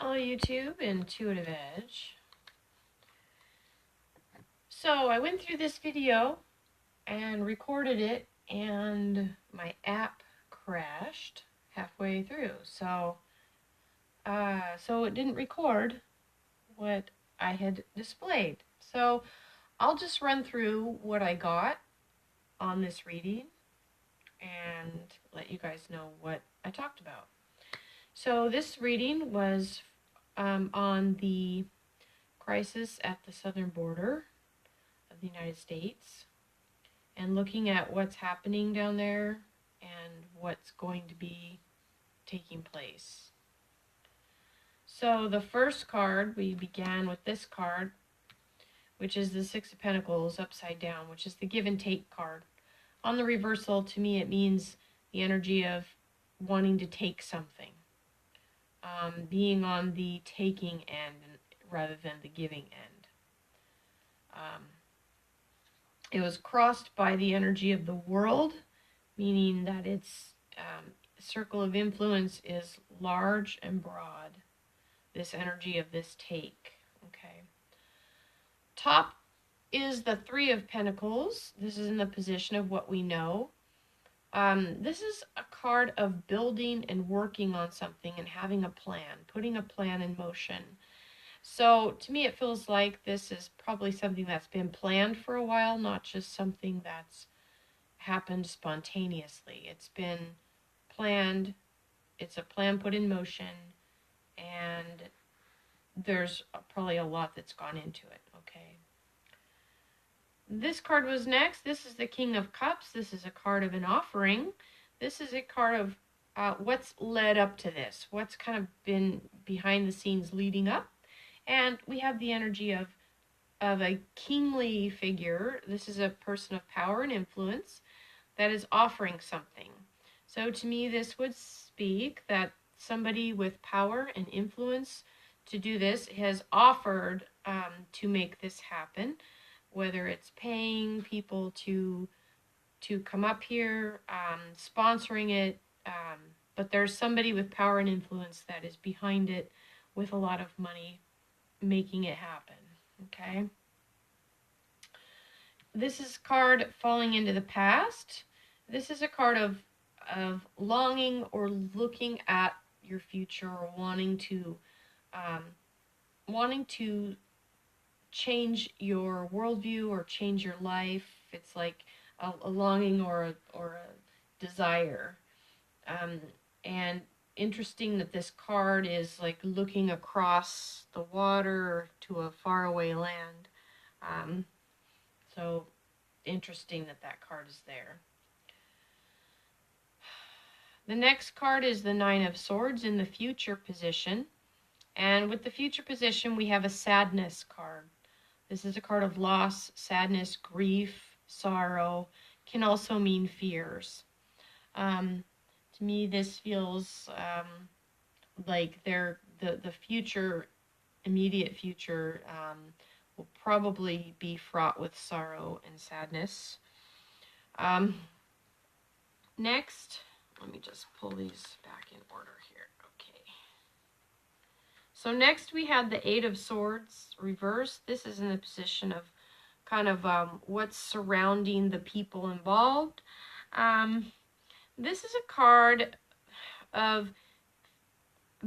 Hello YouTube, Intuitive Edge. So I went through this video and recorded it, and my app crashed halfway through. So it didn't record what I had displayed. So I'll just run through what I got on this reading and let you guys know what I talked about. So this reading was on the crisis at the southern border of the United States and looking at what's happening down there and what's going to be taking place. So the first card, we began with this card, which is the Six of Pentacles upside down, which is the give and take card. On the reversal, to me, it means the energy of wanting to take something, being on the taking end rather than the giving end. It was crossed by the energy of the world, meaning that its circle of influence is large and broad. This energy of this take. Okay. Top is the Three of Pentacles. This is in the position of what we know. This is a card of building and working on something and having a plan, putting a plan in motion. So to me, it feels like this is probably something that's been planned for a while, not just something that's happened spontaneously. It's been planned. It's a plan put in motion, and there's probably a lot that's gone into it. Okay. This card was next. This is the King of Cups. This is a card of an offering. This is a card of what's led up to this, what's kind of been behind the scenes leading up. And we have the energy of a kingly figure. This is a person of power and influence that is offering something. So to me, this would speak that somebody with power and influence to do this has offered to make this happen, whether it's paying people to come up here, sponsoring it, but there's somebody with power and influence that is behind it with a lot of money making it happen. Okay. This is a card falling into the past. This is a card of longing or looking at your future, or wanting to change your worldview or change your life. It's like a longing or a desire. And interesting that this card is like looking across the water to a faraway land. So interesting that that card is there. The next card is the Nine of Swords in the future position. And with the future position, we have a sadness card. This is a card of loss, sadness, grief, sorrow. Can also mean fears. To me, this feels like the future, immediate future, will probably be fraught with sorrow and sadness. Next, let me just pull these back in order here. Okay. So next we had the Eight of Swords reversed. This is in the position of kind of what's surrounding the people involved. This is a card of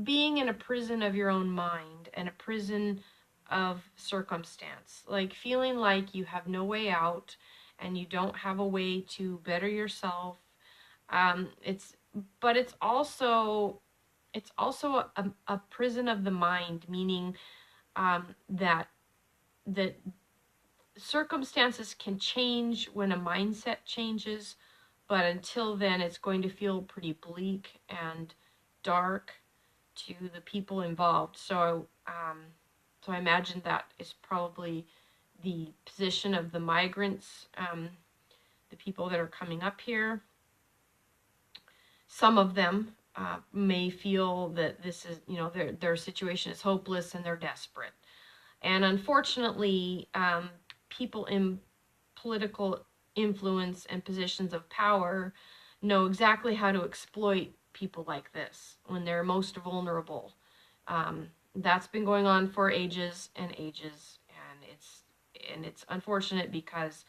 being in a prison of your own mind and a prison of circumstance, like feeling like you have no way out and you don't have a way to better yourself. It's also a prison of the mind, meaning that circumstances can change when a mindset changes, but until then it's going to feel pretty bleak and dark to the people involved. So I imagine that is probably the position of the migrants, the people that are coming up here. Some of them may feel that this is, their situation is hopeless and they're desperate. And unfortunately, people in political influence and positions of power know exactly how to exploit people like this when they're most vulnerable. That's been going on for ages and ages, and it's unfortunate because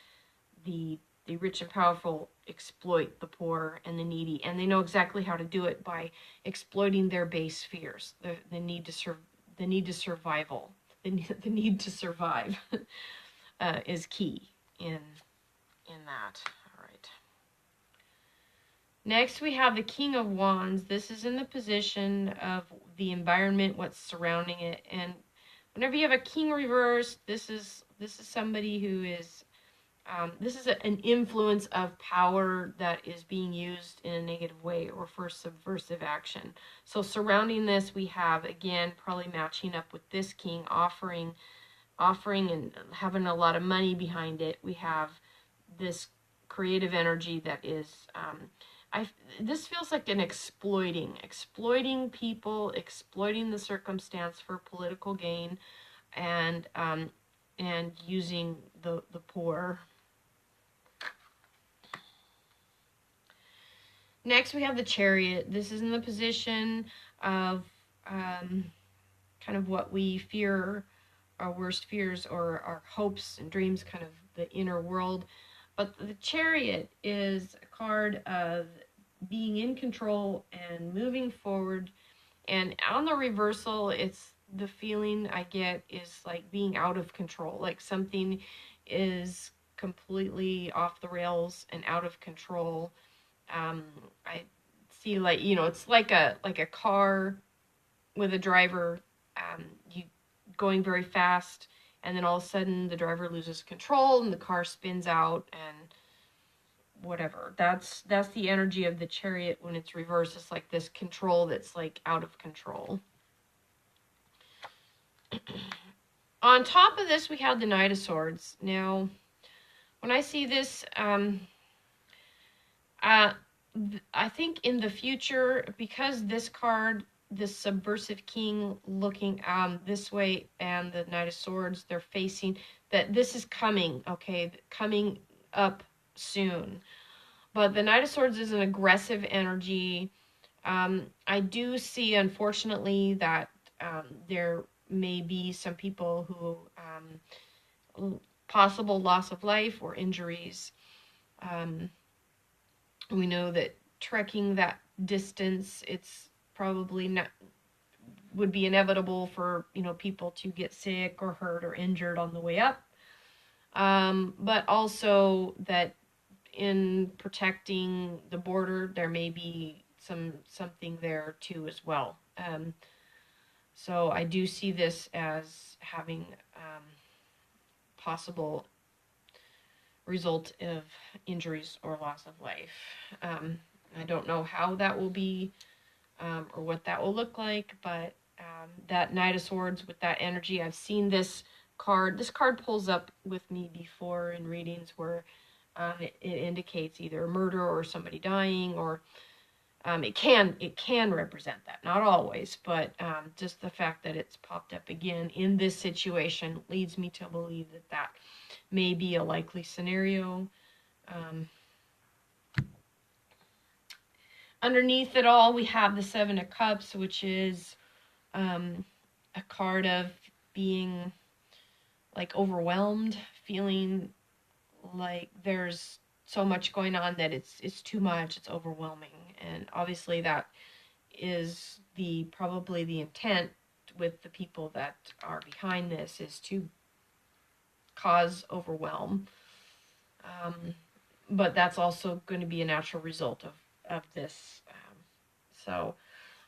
the the rich and powerful exploit the poor and the needy, and they know exactly how to do it by exploiting their base fears, the need to the need to survival, the need to survive is key in that. All right. Next, we have the King of Wands. This is in the position of the environment, what's surrounding it, and whenever you have a King reversed, this is somebody who is this is an influence of power that is being used in a negative way or for subversive action. So surrounding this, we have, again, probably matching up with this king, offering and having a lot of money behind it. We have this creative energy that is, this feels like an exploiting people, exploiting the circumstance for political gain, and using the poor. Next, we have the Chariot. This is in the position of kind of what we fear, our worst fears or our hopes and dreams, kind of the inner world. But the Chariot is a card of being in control and moving forward. And on the reversal, it's the feeling I get is like being out of control, like something is completely off the rails and out of control. I see, like, it's like a car with a driver, you going very fast, and then all of a sudden the driver loses control and the car spins out and whatever. That's the energy of the Chariot when it's reversed. It's like this control that's like out of control. On top of this, we have the Knight of Swords. Now, when I see this, I think in the future, because this card, this subversive king looking this way, and the Knight of Swords, they're facing, that this is coming, okay, coming up soon. But the Knight of Swords is an aggressive energy. I do see, unfortunately, that there may be some people who possible loss of life or injuries. We know that trekking that distance, it's probably not, would be inevitable for, people to get sick or hurt or injured on the way up. But also that in protecting the border, there may be something there too as well. So I do see this as having possible result of injuries or loss of life. I don't know how that will be or what that will look like, but that Knight of Swords with that energy, I've seen this card. This card pulls up with me before in readings where it indicates either murder or somebody dying, or it can represent that, not always, but just the fact that it's popped up again in this situation leads me to believe that may be a likely scenario. Underneath it all, we have the Seven of Cups, which is a card of being like overwhelmed, feeling like there's so much going on that it's too much, it's overwhelming. And obviously that is probably the intent with the people that are behind this, is to cause overwhelm. But that's also going to be a natural result of this.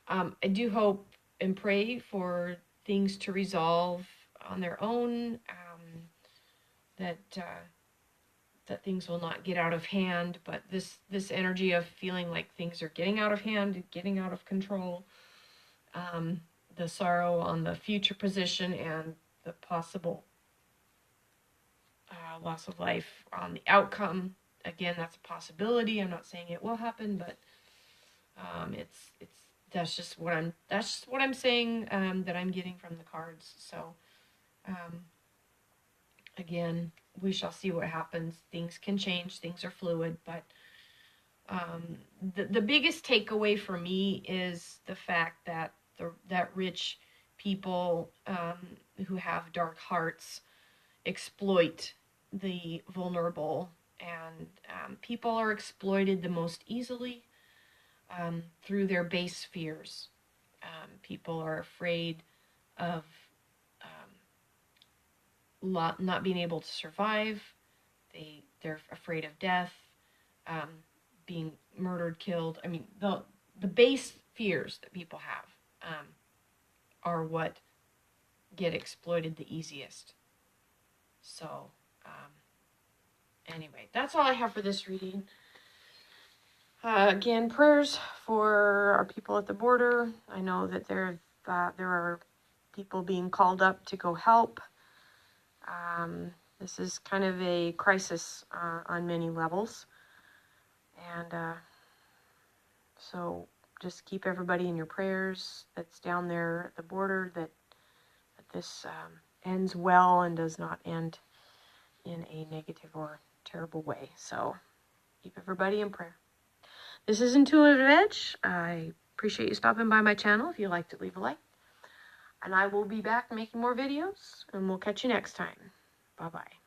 I do hope and pray for things to resolve on their own, that things will not get out of hand. But this energy of feeling like things are getting out of hand, getting out of control, the sorrow on the future position, and the possible loss of life on the outcome. Again, that's a possibility. I'm not saying it will happen, but that's just what I'm saying, that I'm getting from the cards. So again, we shall see what happens. Things can change, things are fluid, but the biggest takeaway for me is the fact that that rich people who have dark hearts exploit the vulnerable, and people are exploited the most easily through their base fears. People are afraid of not being able to survive. They're afraid of death, being murdered, killed. I mean, the base fears that people have are what get exploited the easiest. So, anyway, that's all I have for this reading. Again, prayers for our people at the border. I know that there are people being called up to go help. This is kind of a crisis on many levels. And so just keep everybody in your prayers that's down there at the border, that this ends well and does not end in a negative or terrible way. So keep everybody in prayer. This is Intuitive Edge. I appreciate you stopping by my channel. If you liked it, leave a like. And I will be back making more videos, and we'll catch you next time. Bye-bye.